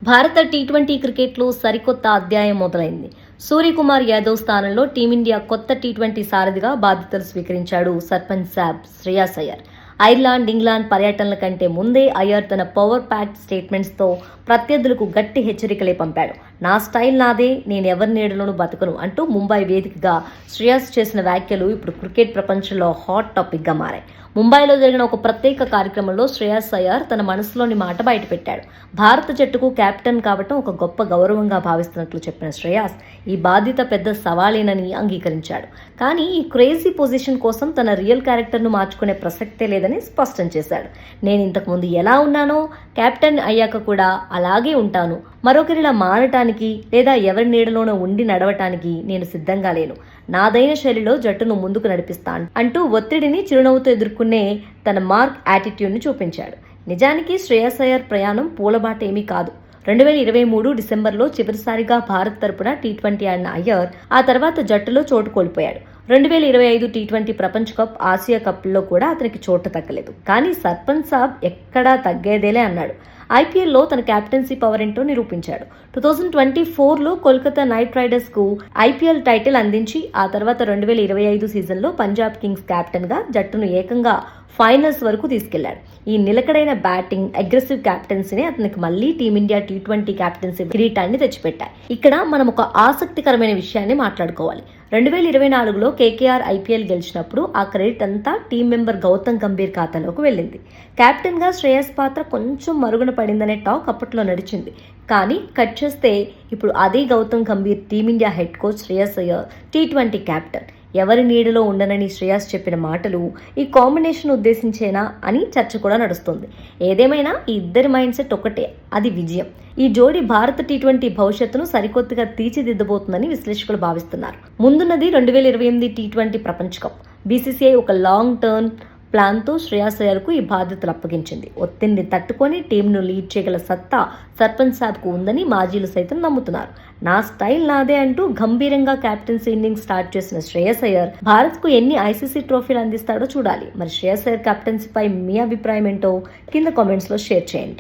భారత టీ20 క్రికెట్లో సరికొత్త అధ్యాయం మొదలైంది. సూర్యకుమార్ యాదవ్ స్థానంలో టీమిండియా కొత్త టీ20 సారథిగా బాధ్యతలు స్వీకరించాడు సర్పంచ్ సాబ్ శ్రేయాస్ అయ్యర్. ఐర్లాండ్, ఇంగ్లాండ్ పర్యటనల కంటే ముందే అయ్యర్ తన పవర్ ప్యాక్డ్ స్టేట్మెంట్స్తో ప్రత్యర్థులకు గట్టి హెచ్చరికలే పంపాడు. నా స్టైల్ నాదే, నేను ఎవరి నీడలోనూ బతకను అంటూ ముంబై వేదికగా శ్రేయాస్ చేసిన వ్యాఖ్యలు ఇప్పుడు క్రికెట్ ప్రపంచంలో హాట్ టాపిక్గా మారాయి. ముంబైలో జరిగిన ఒక ప్రత్యేక కార్యక్రమంలో శ్రేయాస్ అయ్యర్ తన మనసులోని మాట బయటపెట్టాడు. భారత జట్టుకు కెప్టెన్ కావటం ఒక గొప్ప గౌరవంగా భావిస్తున్నట్లు చెప్పిన శ్రేయాస్ ఈ బాధ్యత పెద్ద సవాలేనని అంగీకరించాడు. కానీ ఈ క్రేజీ పొజిషన్ కోసం తన రియల్ క్యారెక్టర్ను మార్చుకునే ప్రసక్తే లేదని స్పష్టం చేశాడు. నేను ఇంతకుముందు ఎలా ఉన్నానో కెప్టెన్ అయ్యాక కూడా అలాగే ఉంటాను. మరొకరిలా మారటానికి లేదా ఎవరి నీడలోనో ఉండి నడవటానికి నేను సిద్ధంగా లేను. నాదైన శైలిలో జట్టును ముందుకు నడిపిస్తాను అంటూ ఒత్తిడిని చిరునవ్వుతో ఎదుర్కొనే తన మార్క్ యాటిట్యూడ్ని చూపించాడు. నిజానికి శ్రేయాస్ అయ్యర్ ప్రయాణం పూలబాట ఏమీ కాదు. 2023 డిసెంబర్లో చివరిసారిగా భారత్ తరపున టీ20 ఆడిన అయ్యర్ ఆ తర్వాత జట్టులో చోటు కోల్పోయాడు. 2025 టీ20 ప్రపంచ కప్, ఆసియా కప్లో కూడా అతనికి చోటు తగ్గలేదు. కానీ సర్పంచ్ సాబ్ ఎక్కడా తగ్గేదేలే అన్నాడు. ఐపీఎల్లో తన కెప్టెన్సీ పవర్ ఏంటో నిరూపించాడు. 2024లో కోల్కతా నైట్ రైడర్స్ కు ఐపీఎల్ టైటిల్ అందించి ఆ తర్వాత 2025 సీజన్లో పంజాబ్ కింగ్స్ కెప్టెన్ గా జట్టును ఏకంగా ఫైనల్స్ వరకు తీసుకెళ్లాడు. ఈ నిలకడైన బ్యాటింగ్, అగ్రెసివ్ కెప్టెన్సీనే అతనికి మళ్లీ టీమిండియా టీ20 కెప్టెన్సీ కిరీటాన్ని తెచ్చిపెట్టాయి. ఇక్కడ మనం ఒక ఆసక్తికరమైన విషయాన్ని మాట్లాడుకోవాలి. 2024లో కేకేఆర్ ఐపీఎల్ గెలిచినప్పుడు ఆ క్రెడిట్ అంతా టీం మెంబర్ గౌతమ్ గంభీర్ ఖాతాలోకి వెళ్ళింది. కెప్టెన్ గా శ్రేయస్ పాత్ర కొంచెం మరుగున పడిందనే టాక్ అప్పట్లో నడిచింది. కానీ కట్ చేస్తే ఇప్పుడు అదే Gautam Gambhir team India head coach, Shreyas Iyer టీ20 కెప్టెన్. ఎవరి నీడలో ఉండనని శ్రేయాస్ చెప్పిన మాటలు ఈ కాంబినేషన్ ఉద్దేశించేనా అని చర్చ కూడా నడుస్తుంది. ఏదేమైనా ఈ ఇద్దరి మైండ్ సెట్ ఒకటే, అది విజయం. ఈ జోడీ భారత టీ20 భవిష్యత్తును సరికొత్తగా తీర్చిదిద్దబోతుందని విశ్లేషకులు భావిస్తున్నారు. ముందున్నది 2028 టీ20 ప్రపంచ కప్. బీసీసీఐ ఒక లాంగ్ టర్మ్ ప్లాన్తో శ్రేయాస్ అయ్యర్కు ఈ బాధ్యతలు అప్పగించింది. ఒత్తిడిని తట్టుకొని టీంను లీడ్ చేయగల సత్తా సర్పంచ్ సాబ్కు ఉందని మాజీలు సైతం నమ్ముతున్నారు. నా స్టైల్ నాదే అంటూ గంభీరంగా కెప్టెన్సీ ఇన్నింగ్స్ స్టార్ట్ చేసిన శ్రేయస్ అయ్యర్ భారత్కు ఎన్ని ఐసీసీ ట్రోఫీలు అందిస్తాడో చూడాలి. మరి శ్రేయస్ అయ్యర్ కెప్టెన్సీపై మీ అభిప్రాయం ఏంటో కింద కామెంట్స్లో షేర్ చేయండి.